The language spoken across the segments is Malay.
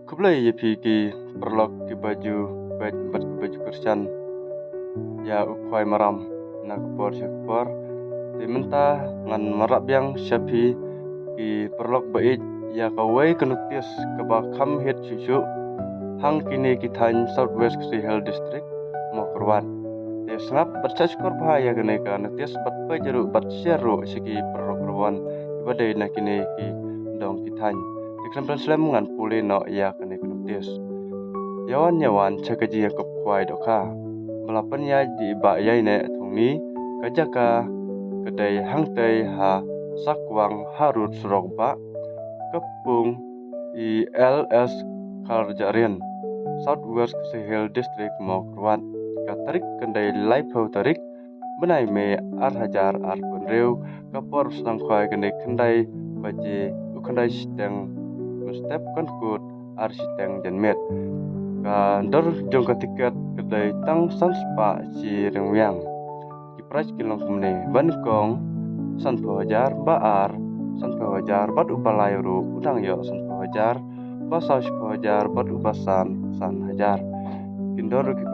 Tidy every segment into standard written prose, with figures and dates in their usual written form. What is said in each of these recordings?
Kublai ye pi ki perlok ki baju baju Kristen ya ukhwai maram na kapor syakpor ti mentah ngan marap yang syapi ki perlok bait ya kawai kenuktis kaba kham het chuchu hang kini ki than Southwest Hill District Mokrwan te snap baca skor bahaya gane ka nuktis bat pajaru bat syaru siki perlok rawan ibadai na kini ki dong ki than tiklam slam ngan pule no ya kane kenuktis yawan cakaji yang kwai doka melapan ya di ba yai ne thungni kajaka kedai hangtai ha sakwang harut surogba kepung ILS Karjarian Southwest Hill District Mokrwan katarik kendai laipau tarik benai me hajar punreu kapor sangkhai kendai baji ukandai siteng step kankut siteng janmet dor jong tiket kedai tang sanspa si rengyang di price kilong kumne bankong san hajar baar san hajar bat upalai ru udang yo san hajar pasau hajar bat ubasan san hajar kindor ki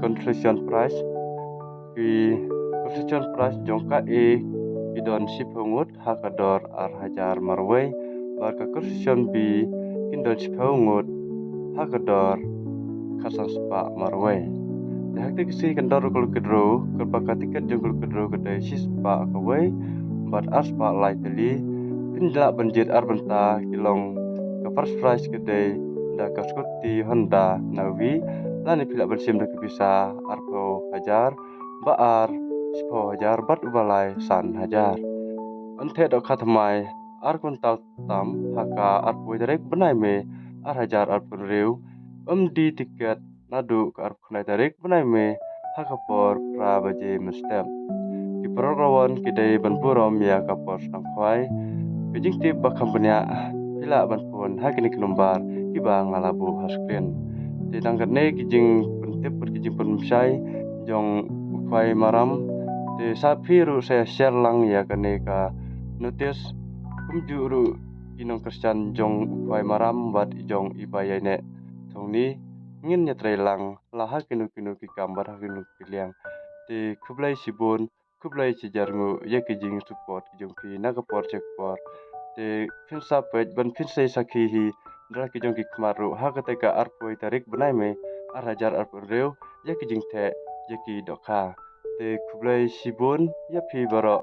concession price jong ka idon siphungut hakador hajar marwei barka concession bi kindon siphungut hakador kasan spa marwei dahakti kisi kendor kul kedro kerbaka tiket jengkul kedro kedai sispa kawai bat aspa lightly pindla banjir arbenta kilong ke first price kedai da kaskuti Honda Navi lani pila bersim da bisa arpo hajar baar sipo hajar bat ubalai san hajar ante do khatmai kuntal tam haka arpo direk benai me hajar arpun reu di tiket nadu ke arpun tarik benai me hakapor pra baje mestem di prograwan kidai banpurom ya kapor sangkhwai kejing tip bakam benya pila banpun hakini kenombar kiba ngalabu hasklen di tangkatne kijing pentip berkijing penmsai jong ukhwai maram di sapiru saya share lang ya kaneka notice kumjuru inong Kristen jong ukhwai maram bat jong ibayane thongni ngin nyatrai lang laha kinu ki gambar hakinu kiliang ti kublai sibun kublai cijarngu ya kijing support kijong pi nagapor cekpor ti finsa pej ban finsai sakhi hi dra kijong ki khmaru hakateka arpoi tarik benai me hajar arpon reu ya kijing the ya ki dokha ti kublai sibun ya pi baro